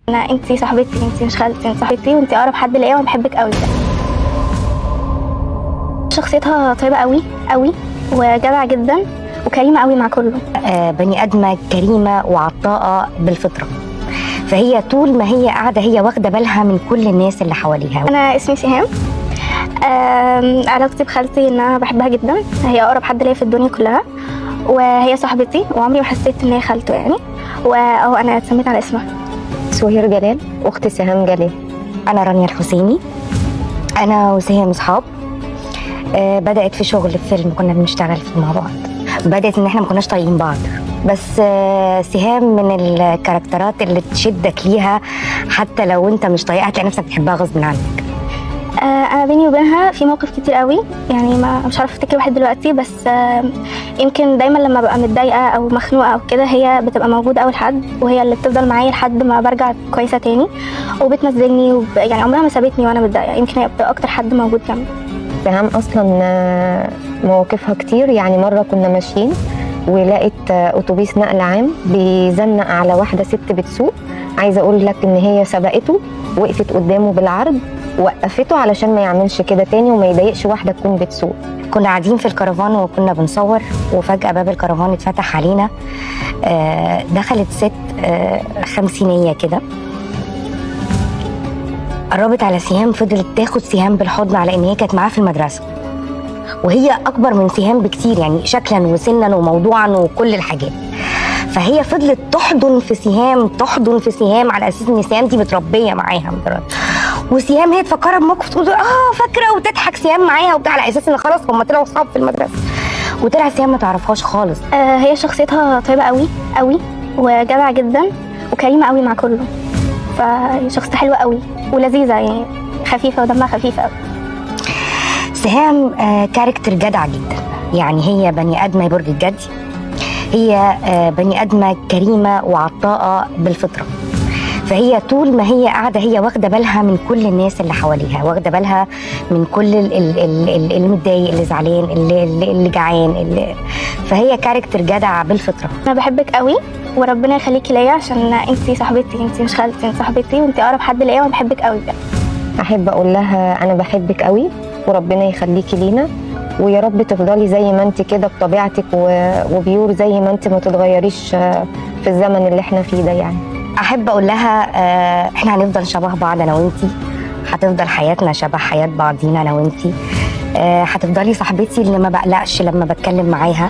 انتي صاحبتي، انتي مش خالتي، انتي صاحبتي وانتي اقرب حد ليا وانا بحبك قوي. شخصيتها طيبه قوي قوي وجدعه جدا وكريمه قوي مع كله. بني ادمه كريمه وعطاءه بالفطره، فهي طول ما هي قاعده هي واخده بالها من كل الناس اللي حواليها. انا اسمي سهام. علاقتي بخالتي ان انا بحبها جدا، هي اقرب حد ليا في الدنيا كلها وهي صاحبتي وعمري ما حسيت ان هي خالته يعني، واهو انا اتسميت على اسمها. سهير جلال، اخت سهام جلال. انا رانيا الحسيني. انا وسهام اصحاب. بدات في شغل في فيلم كنا بنشتغل فيه مع بعض. بدات ان احنا ما كناش طايقين بعض، بس سهام من الكاركترات اللي تشدك ليها، حتى لو انت مش طايقها هتلاقي نفسك بتحبها غصب عنك. انا بيني وبينها في موقف كتير قوي، يعني مش عارفه افتكر واحد دلوقتي، بس يمكن دايما لما ببقى متضايقه او مخنوقه او كده هي بتبقى موجوده اول حد، وهي اللي بتفضل معايا لحد ما برجع كويسه تاني وبتنزلني يعني عمرها ما سابتني وانا متضايقه، يمكن هي بتبقى اكتر حد موجود جنبي. سهام اصلا مواقفها كتير، يعني مره كنا ماشيين ولقيت اتوبيس نقل عام بيزنق على واحده ست بتسوق، عايزه اقول لك ان هي سبقته، وقفت قدامه بالعرض، وقفته علشان ما يعملش كده تاني وما يضايقش واحده تكون بتسوق. كنا قاعدين في الكرفان وكنا بنصور، وفجأة باب الكرفان اتفتح علينا. دخلت ست خمسينية كده، قربت على سهام، فضلت تاخد سهام بالحضن على ان هي كانت معاها في المدرسة، وهي اكبر من سهام بكتير يعني شكلا وسنا وموضوعا وكل الحاجات. فهي فضلت تحضن في سهام تحضن في سهام على اساس ان سهام دي متربيه معاها وسهام هي تفكرها بموقف تقول فاكره، وتضحك سهام معاها وبتاع على اساس ان خلاص هم طلعوا اصحاب في المدرسه، وطلع سهام ما تعرفهاش خالص. هي شخصيتها طيبه قوي قوي وجدعه جدا وكريمه قوي مع كله، فهي شخصيتها حلوه قوي ولذيذه، يعني خفيفه ودمها خفيف قوي. سهام كاركتر جدع جدا، يعني هي بني ادمه برج الجدي، هي بني ادمه كريمه وعطاءه بالفطره، فهي طول ما هي قاعده هي واخده بالها من كل الناس اللي حواليها، واخده بالها من كل اللي متضايق، اللي زعلان، اللي جعان، فهي كاركتر جدع بالفطره. انا بحبك قوي وربنا يخليكي ليا، عشان انتي صاحبتي، انتي مش خالتي، انتي صاحبتي وانتي اقرب حد ليا وانا بحبك قوي بجد. احب اقول لها انا بحبك قوي وربنا يخليكي لينا، ويا رب تفضلي زي ما انت كده بطبيعتك وبيور زي ما انت، ما تتغيريش في الزمن اللي احنا فيه ده. يعني احب اقول لها احنا هنفضل شبه بعض انا وانتي، هتفضل حياتنا شبه حياه بعضينا انا وانتي، هتفضلي صاحبتي اللي ما بقلقش لما بتكلم معاها.